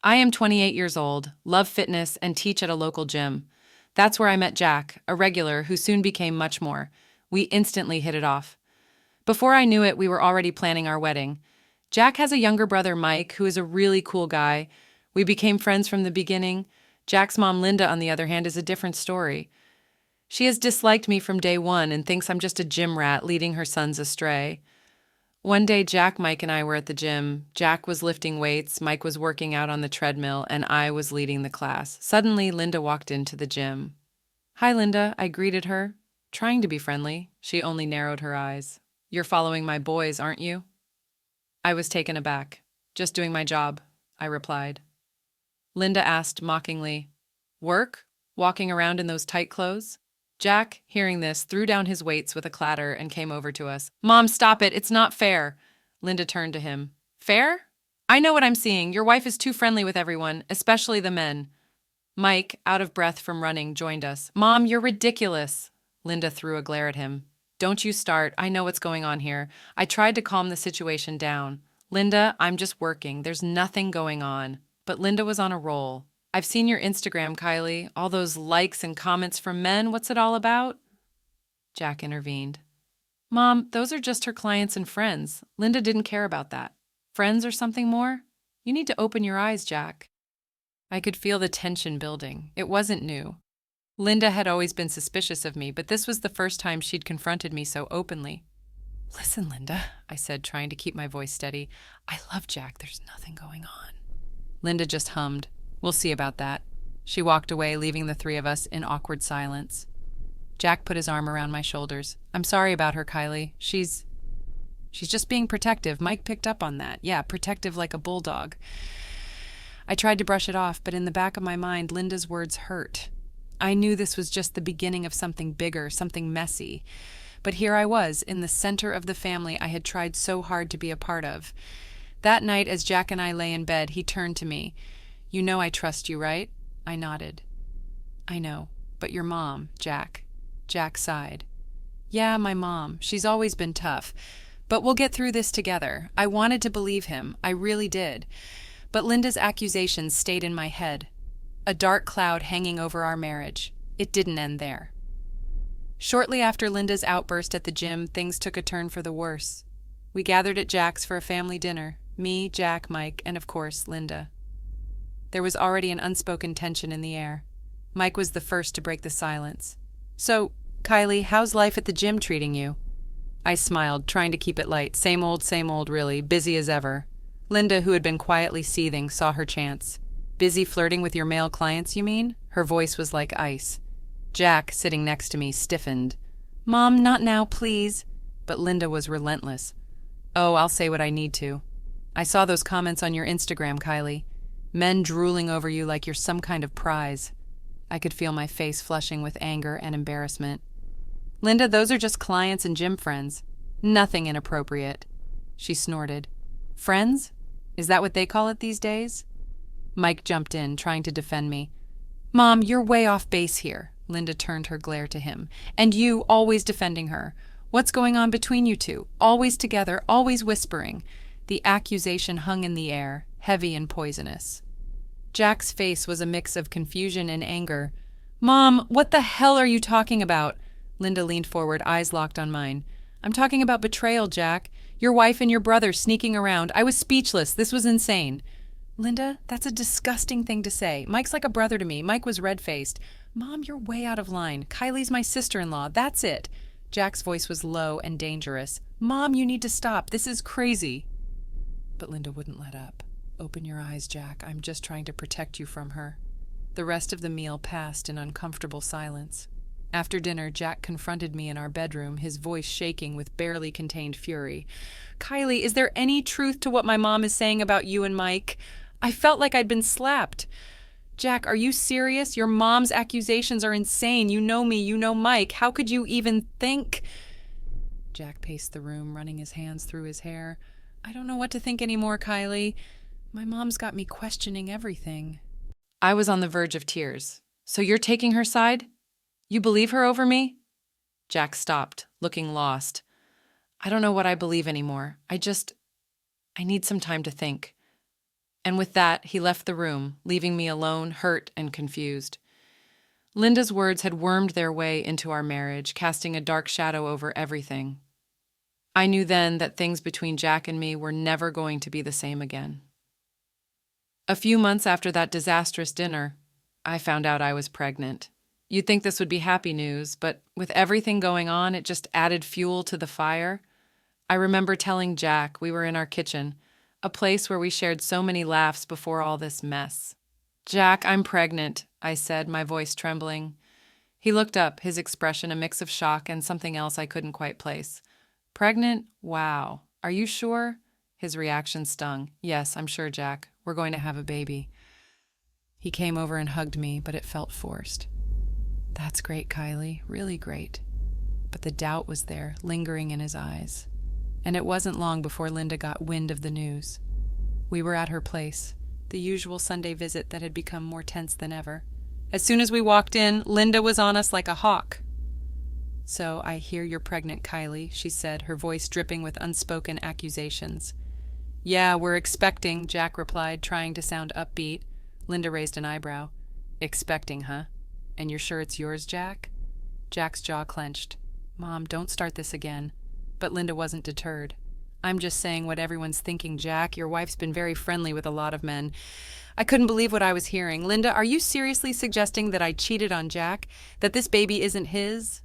I am 28 years old, love fitness, and teach at a local gym. That's where I met Jack, a regular who soon became much more. We instantly hit it off. Before I knew it, we were already planning our wedding. Jack has a younger brother, Mike, who is a really cool guy. We became friends from the beginning. Jack's mom, Linda, on the other hand, is a different story. She has disliked me from day one and thinks I'm just a gym rat leading her sons astray. One day, Jack, Mike, and I were at the gym. Jack was lifting weights, Mike was working out on the treadmill, and I was leading the class. Suddenly, Linda walked into the gym. "Hi, Linda," I greeted her, trying to be friendly. She only narrowed her eyes. "You're following my boys, aren't you?" I was taken aback. "Just doing my job," I replied. Linda asked mockingly, "Work? Walking around in those tight clothes?" Jack, hearing this, threw down his weights with a clatter and came over to us. "Mom, stop it. It's not fair." Linda turned to him. "Fair? I know what I'm seeing. Your wife is too friendly with everyone, especially the men." Mike, out of breath from running, joined us. "Mom, you're ridiculous." Linda threw a glare at him. "Don't you start. I know what's going on here." I tried to calm the situation down. "Linda, I'm just working. There's nothing going on." But Linda was on a roll. "I've seen your Instagram, Kylie. All those likes and comments from men. What's it all about?" Jack intervened. "Mom, those are just her clients and friends. Linda didn't care about that. Friends or something more? You need to open your eyes, Jack." I could feel the tension building. It wasn't new. Linda had always been suspicious of me, but this was the first time she'd confronted me so openly. "Listen, Linda," I said, trying to keep my voice steady. "I love Jack. There's nothing going on." Linda just hummed. "We'll see about that." She walked away, leaving the three of us in awkward silence. Jack put his arm around my shoulders. "I'm sorry about her, Kylie. She's just being protective. Mike picked up on that. Yeah, protective like a bulldog." I tried to brush it off, but in the back of my mind, Linda's words hurt. I knew this was just the beginning of something bigger, something messy. But here I was, in the center of the family I had tried so hard to be a part of. That night, as Jack and I lay in bed, he turned to me. "You know I trust you, right?" I nodded. "I know, but your mom, Jack." Jack sighed. "Yeah, my mom. She's always been tough. But we'll get through this together." I wanted to believe him. I really did. But Linda's accusations stayed in my head. A dark cloud hanging over our marriage. It didn't end there. Shortly after Linda's outburst at the gym, things took a turn for the worse. We gathered at Jack's for a family dinner. Me, Jack, Mike, and of course, Linda. There was already an unspoken tension in the air. Mike was the first to break the silence. "So, Kylie, how's life at the gym treating you?" I smiled, trying to keep it light. Same old, really, busy as ever." Linda, who had been quietly seething, saw her chance. "Busy flirting with your male clients, you mean?" Her voice was like ice. Jack, sitting next to me, stiffened. "Mom, not now, please." But Linda was relentless. "Oh, I'll say what I need to. I saw those comments on your Instagram, Kylie. Men drooling over you like you're some kind of prize." I could feel my face flushing with anger and embarrassment. "Linda, those are just clients and gym friends. Nothing inappropriate." She snorted. "Friends? Is that what they call it these days?" Mike jumped in, trying to defend me. "Mom, you're way off base here." Linda turned her glare to him. "And you, always defending her. What's going on between you two? Always together, always whispering." The accusation hung in the air, heavy and poisonous. Jack's face was a mix of confusion and anger. "Mom, what the hell are you talking about?" Linda leaned forward, eyes locked on mine. "I'm talking about betrayal, Jack. Your wife and your brother sneaking around. I was speechless. This was insane." "Linda, that's a disgusting thing to say. Mike's like a brother to me." Mike was red-faced. "Mom, you're way out of line. Kylie's my sister-in-law. That's it." Jack's voice was low and dangerous. "Mom, you need to stop. This is crazy." But Linda wouldn't let up. "Open your eyes, Jack. I'm just trying to protect you from her." The rest of the meal passed in uncomfortable silence. After dinner, Jack confronted me in our bedroom, his voice shaking with barely contained fury. "Kylie, is there any truth to what my mom is saying about you and Mike? I felt like I'd been slapped." "Jack, are you serious? Your mom's accusations are insane. You know me, you know Mike. How could you even think?" Jack paced the room, running his hands through his hair. "I don't know what to think anymore, Kylie. My mom's got me questioning everything." I was on the verge of tears. "So you're taking her side? You believe her over me?" Jack stopped, looking lost. "I don't know what I believe anymore. I need some time to think." And with that, he left the room, leaving me alone, hurt and confused. Linda's words had wormed their way into our marriage, casting a dark shadow over everything. I knew then that things between Jack and me were never going to be the same again. A few months after that disastrous dinner, I found out I was pregnant. You'd think this would be happy news, but with everything going on, it just added fuel to the fire. I remember telling Jack we were in our kitchen, a place where we shared so many laughs before all this mess. "Jack, I'm pregnant," I said, my voice trembling. He looked up, his expression a mix of shock and something else I couldn't quite place. "Pregnant? Wow. Are you sure?" His reaction stung. "Yes, I'm sure, Jack. We're going to have a baby." He came over and hugged me, but it felt forced. "That's great, Kylie, really great." But the doubt was there, lingering in his eyes. And it wasn't long before Linda got wind of the news. We were at her place, the usual Sunday visit that had become more tense than ever. As soon as we walked in, Linda was on us like a hawk. "So I hear you're pregnant, Kylie," she said, her voice dripping with unspoken accusations. "Yeah, we're expecting," Jack replied, trying to sound upbeat. Linda raised an eyebrow. "Expecting, huh? And you're sure it's yours, Jack?" Jack's jaw clenched. "Mom, don't start this again." But Linda wasn't deterred. "I'm just saying what everyone's thinking, Jack. Your wife's been very friendly with a lot of men." I couldn't believe what I was hearing. "Linda, are you seriously suggesting that I cheated on Jack? That this baby isn't his?"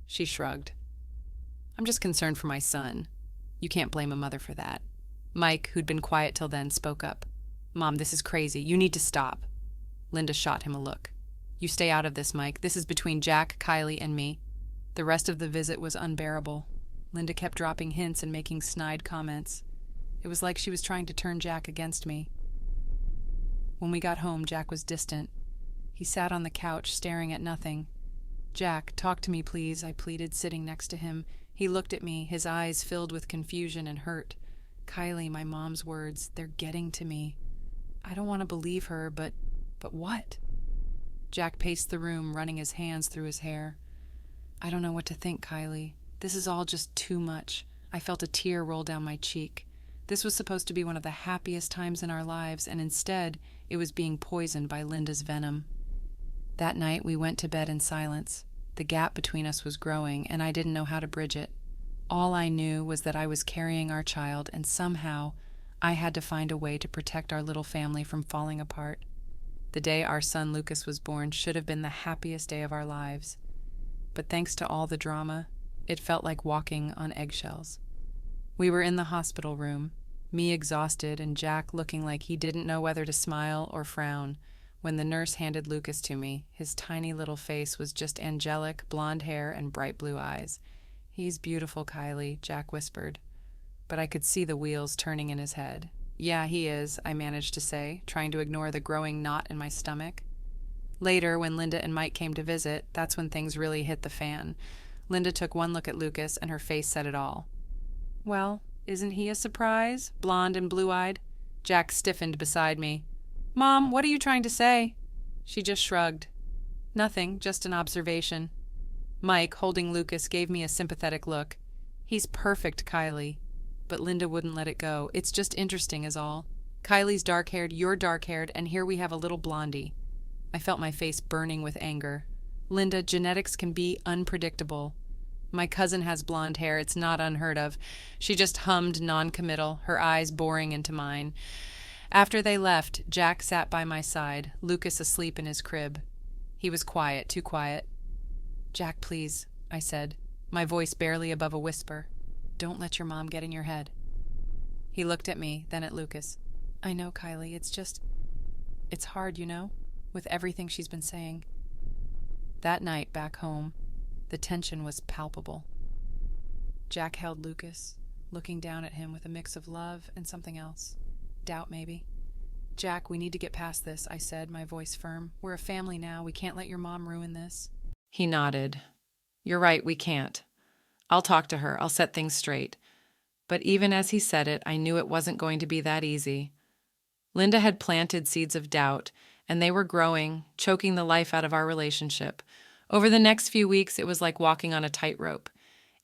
She shrugged. "I'm just concerned for my son. You can't blame a mother for that." Mike, who'd been quiet till then, spoke up. "Mom, this is crazy. You need to stop." Linda shot him a look. "You stay out of this, Mike. This is between Jack, Kylie, and me." The rest of the visit was unbearable. Linda kept dropping hints and making snide comments. It was like she was trying to turn Jack against me. When we got home, Jack was distant. He sat on the couch, staring at nothing. "Jack, talk to me, please," I pleaded, sitting next to him. He looked at me, his eyes filled with confusion and hurt. "Kylie, my mom's words, they're getting to me. I don't want to believe her, but what?" Jack paced the room, running his hands through his hair. "I don't know what to think, Kylie. This is all just too much." I felt a tear roll down my cheek. This was supposed to be one of the happiest times in our lives, and instead, it was being poisoned by Linda's venom. That night, we went to bed in silence. The gap between us was growing, and I didn't know how to bridge it. All I knew was that I was carrying our child, and somehow, I had to find a way to protect our little family from falling apart. The day our son Lucas was born should have been the happiest day of our lives. But thanks to all the drama, it felt like walking on eggshells. We were in the hospital room, me exhausted and Jack looking like he didn't know whether to smile or frown, when the nurse handed Lucas to me. His tiny little face was just angelic, blonde hair and bright blue eyes. "He's beautiful, Kylie," Jack whispered. But I could see the wheels turning in his head. "Yeah, he is," I managed to say, trying to ignore the growing knot in my stomach. Later, when Linda and Mike came to visit, that's when things really hit the fan. Linda took one look at Lucas, and her face said it all. "Well, isn't he a surprise? Blonde and blue-eyed?" Jack stiffened beside me. "Mom, what are you trying to say?" She just shrugged. "Nothing, just an observation." Mike, holding Lucas, gave me a sympathetic look. "He's perfect, Kylie." But Linda wouldn't let it go. "It's just interesting is all. Kylie's dark-haired, you're dark-haired, and here we have a little blondie." I felt my face burning with anger. "Linda, genetics can be unpredictable. My cousin has blonde hair, it's not unheard of." She just hummed non-committal, her eyes boring into mine. After they left, Jack sat by my side, Lucas asleep in his crib. He was quiet, too quiet. "Jack, please," I said, my voice barely above a whisper. "Don't let your mom get in your head." He looked at me, then at Lucas. "I know, Kylie, it's hard, you know, with everything she's been saying." That night, back home, the tension was palpable. Jack held Lucas, looking down at him with a mix of love and something else. Doubt, maybe. "Jack, we need to get past this," I said, my voice firm. "We're a family now. We can't let your mom ruin this." He nodded. "You're right, we can't. I'll talk to her. I'll set things straight." But even as he said it, I knew it wasn't going to be that easy. Linda had planted seeds of doubt, and they were growing, choking the life out of our relationship. Over the next few weeks, it was like walking on a tightrope.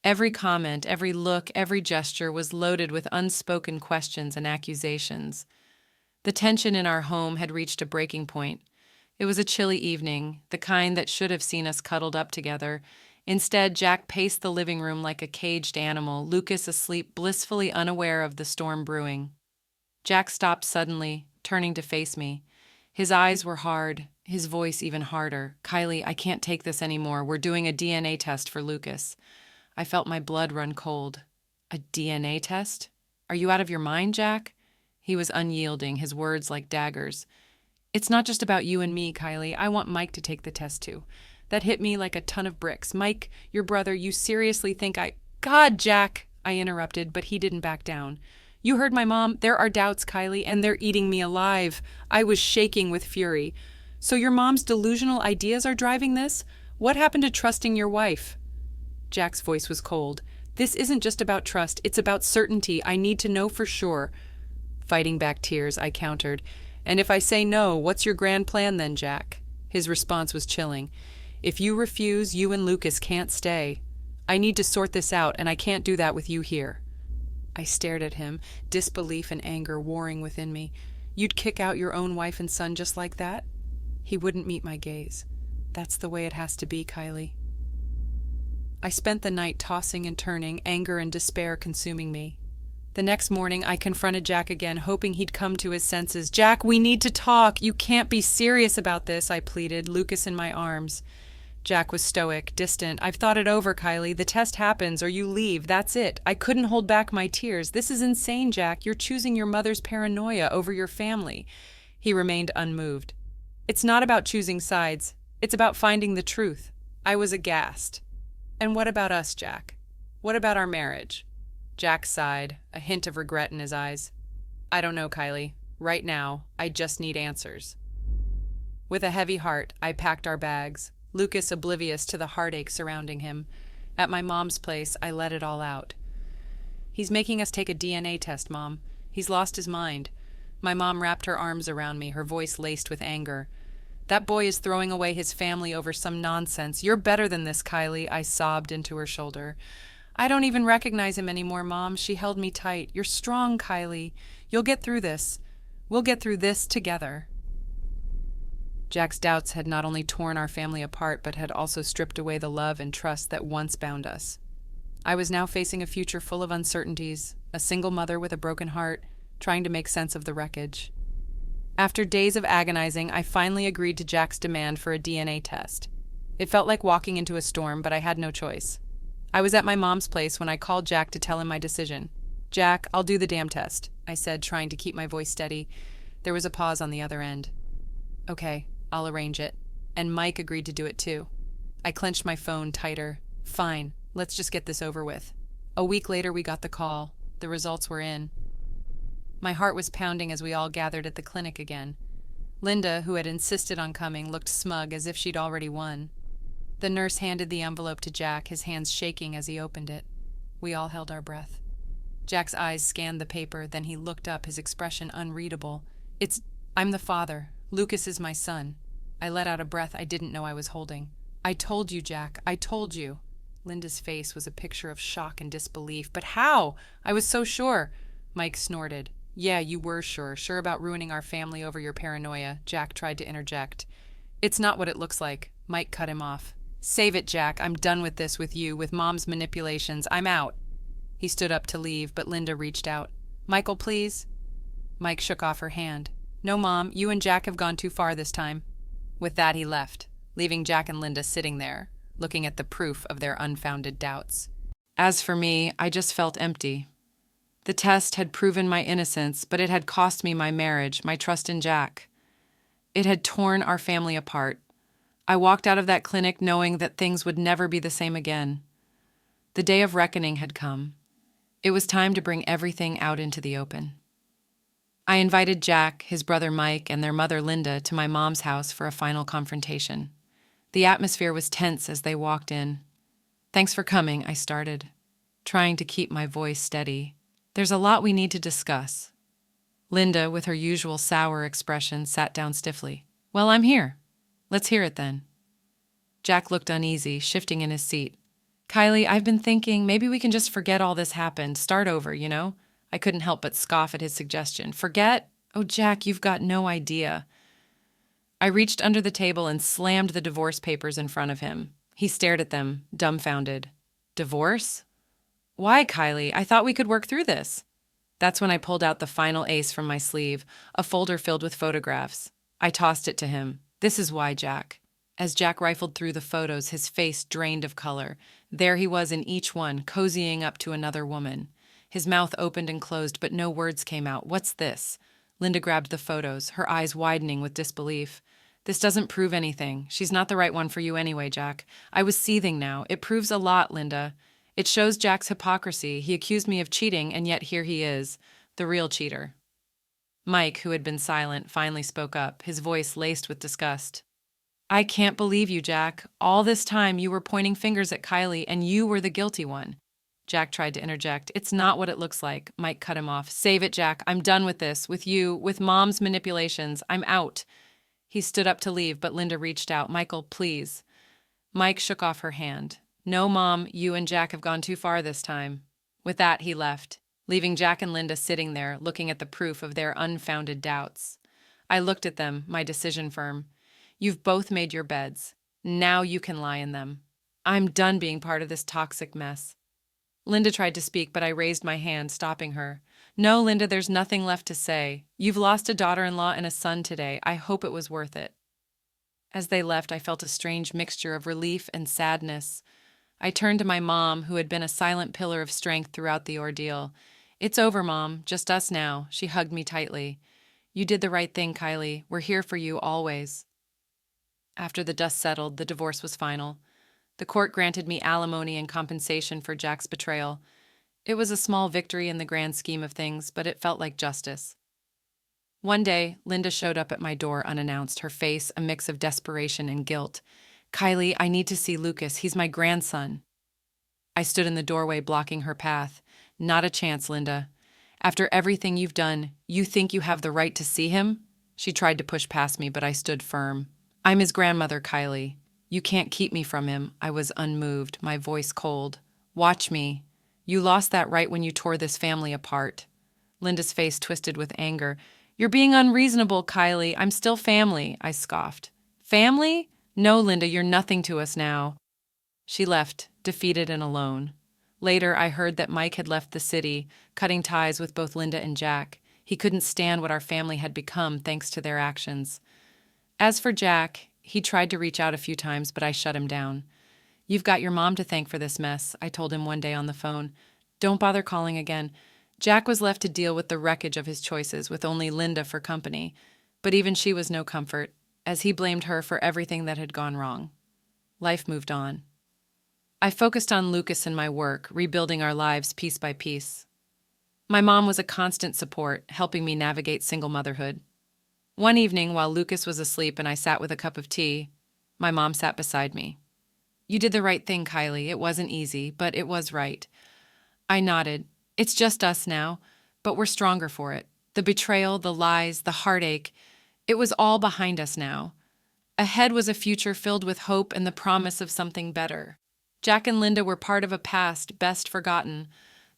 Every comment, every look, every gesture was loaded with unspoken questions and accusations. The tension in our home had reached a breaking point. It was a chilly evening, the kind that should have seen us cuddled up together. Instead, Jack paced the living room like a caged animal, Lucas asleep, blissfully unaware of the storm brewing. Jack stopped suddenly, turning to face me. His eyes were hard, his voice even harder. "Kylie, I can't take this anymore. We're doing a DNA test for Lucas." I felt my blood run cold. "A DNA test? Are you out of your mind, Jack?" He was unyielding, his words like daggers. "It's not just about you and me, Kylie. I want Mike to take the test too." That hit me like a ton of bricks. "Mike, your brother, you seriously think I—" "God, Jack!" I interrupted, but he didn't back down. "You heard my mom. There are doubts, Kylie, and they're eating me alive." I was shaking with fury. "So your mom's delusional ideas are driving this? What happened to trusting your wife?" Jack's voice was cold. "This isn't just about trust, it's about certainty. I need to know for sure." Fighting back tears, I countered. "And if I say no, what's your grand plan then, Jack?" His response was chilling. "If you refuse, you and Lucas can't stay. I need to sort this out, and I can't do that with you here." I stared at him, disbelief and anger warring within me. "You'd kick out your own wife and son just like that?" He wouldn't meet my gaze. "That's the way it has to be, Kylie." I spent the night tossing and turning, anger and despair consuming me. The next morning, I confronted Jack again, hoping he'd come to his senses. "Jack, we need to talk. You can't be serious about this," I pleaded, Lucas in my arms. Jack was stoic, distant. "I've thought it over, Kylie. The test happens or you leave. That's it." I couldn't hold back my tears. "This is insane, Jack. You're choosing your mother's paranoia over your family." He remained unmoved. "It's not about choosing sides. It's about finding the truth." I was aghast. "And what about us, Jack? What about our marriage?" Jack sighed, a hint of regret in his eyes. "I don't know, Kylie. Right now, I just need answers." With a heavy heart, I packed our bags, Lucas oblivious to the heartache surrounding him. At my mom's place, I let it all out. "He's making us take a DNA test, Mom. He's lost his mind." My mom wrapped her arms around me, her voice laced with anger. "That boy is throwing away his family over some nonsense. You're better than this, Kylie," I sobbed into her shoulder. "I don't even recognize him anymore, Mom." She held me tight. "You're strong, Kylie. You'll get through this. We'll get through this together." Jack's doubts had not only torn our family apart, but had also stripped away the love and trust that once bound us. I was now facing a future full of uncertainties, a single mother with a broken heart, trying to make sense of the wreckage. After days of agonizing, I finally agreed to Jack's demand for a DNA test. It felt like walking into a storm, but I had no choice. I was at my mom's place when I called Jack to tell him my decision. "Jack, I'll do the damn test," I said, trying to keep my voice steady. There was a pause on the other end. "Okay, I'll arrange it." And Mike agreed to do it too. I clenched my phone tighter. "Fine, let's just get this over with." A week later, we got the call. The results were in. My heart was pounding as we all gathered at the clinic again. Linda, who had insisted on coming, looked smug as if she'd already won. The nurse handed the envelope to Jack, his hands shaking as he opened it. We all held our breath. Jack's eyes scanned the paper, then he looked up, his expression unreadable. I'm the father. Lucas is my son." I let out a breath I didn't know I was holding. "I told you, Jack. I told you." Linda's face was a picture of shock and disbelief. "But how? I was so sure." Mike snorted. "Yeah, you were sure. Sure about ruining our family over your paranoia." Jack tried to interject. "It's not what it looks like." Mike cut him off. "Save it, Jack. I'm done with this with you, with Mom's manipulations. I'm out." He stood up to leave, but Linda reached out. "Michael, please." Mike shook off her hand. "No, Mom, you and Jack have gone too far this time." With that, he left, leaving Jack and Linda sitting there, looking at the proof of their unfounded doubts. As for me, I just felt empty. The test had proven my innocence, but it had cost me my marriage, my trust in Jack. It had torn our family apart. I walked out of that clinic knowing that things would never be the same again. The day of reckoning had come. It was time to bring everything out into the open. I invited Jack, his brother Mike, and their mother Linda to my mom's house for a final confrontation. The atmosphere was tense as they walked in. "Thanks for coming," I started, trying to keep my voice steady. "There's a lot we need to discuss." Linda, with her usual sour expression, sat down stiffly. "Well, I'm here. Let's hear it then." Jack looked uneasy, shifting in his seat. "Kylie, I've been thinking maybe we can just forget all this happened, start over, you know?" I couldn't help but scoff at his suggestion. "Forget? Oh, Jack, you've got no idea. I reached under the table and slammed the divorce papers in front of him. He stared at them, dumbfounded. Divorce? Why, Kylie? I thought we could work through this. That's when I pulled out the final ace from my sleeve, a folder filled with photographs. I tossed it to him. This is why, Jack. As Jack rifled through the photos, his face drained of color. There he was in each one, cozying up to another woman. His mouth opened and closed, but no words came out. What's this? Linda grabbed the photos, her eyes widening with disbelief. This doesn't prove anything. She's not the right one for you anyway, Jack. I was seething now. It proves a lot, Linda. It shows Jack's hypocrisy. He accused me of cheating, and yet here he is, the real cheater. Mike, who had been silent, finally spoke up, his voice laced with disgust. I can't believe you, Jack. All this time you were pointing fingers at Kylie, and you were the guilty one. Jack tried to interject. It's not what it looks like. Mike cut him off. Save it, Jack. I'm done with this, with you, with Mom's manipulations. I'm out. He stood up to leave, but Linda reached out. Michael, please. Mike shook off her hand. No, Mom, you and Jack have gone too far this time. With that, he left, leaving Jack and Linda sitting there, looking at the proof of their unfounded doubts. I looked at them, my decision firm. You've both made your beds. Now you can lie in them. I'm done being part of this toxic mess. Linda tried to speak, but I raised my hand, stopping her. No, Linda, there's nothing left to say. You've lost a daughter-in-law and a son today. I hope it was worth it. As they left, I felt a strange mixture of relief and sadness. I turned to my mom, who had been a silent pillar of strength throughout the ordeal. It's over, Mom. Just us now. She hugged me tightly. You did the right thing, Kylie. We're here for you always. After the dust settled, the divorce was final. The court granted me alimony and compensation for Jack's betrayal. It was a small victory in the grand scheme of things, but it felt like justice. One day, Linda showed up at my door unannounced, her face a mix of desperation and guilt. Kylie, I need to see Lucas. He's my grandson. I stood in the doorway blocking her path. Not a chance, Linda. After everything you've done, you think you have the right to see him? She tried to push past me, but I stood firm. I'm his grandmother, Kylie. You can't keep me from him. I was unmoved, my voice cold. Watch me. You lost that right when you tore this family apart. Linda's face twisted with anger. You're being unreasonable, Kylie. I'm still family, I scoffed. Family? No, Linda, you're nothing to us now. She left, defeated and alone. Later, I heard that Mike had left the city, cutting ties with both Linda and Jack. He couldn't stand what our family had become thanks to their actions. As for Jack, he tried to reach out a few times, but I shut him down. You've got your mom to thank for this mess, I told him one day on the phone. Don't bother calling again. Jack was left to deal with the wreckage of his choices, with only Linda for company. But even she was no comfort, as he blamed her for everything that had gone wrong. Life moved on. I focused on Lucas and my work, rebuilding our lives piece by piece. My mom was a constant support, helping me navigate single motherhood. One evening, while Lucas was asleep and I sat with a cup of tea, my mom sat beside me. You did the right thing, Kylie. It wasn't easy, but it was right. I nodded. It's just us now, but we're stronger for it. The betrayal, the lies, the heartache, it was all behind us now. Ahead was a future filled with hope and the promise of something better. Jack and Linda were part of a past best forgotten.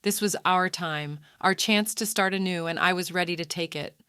This was our time, our chance to start anew, and I was ready to take it.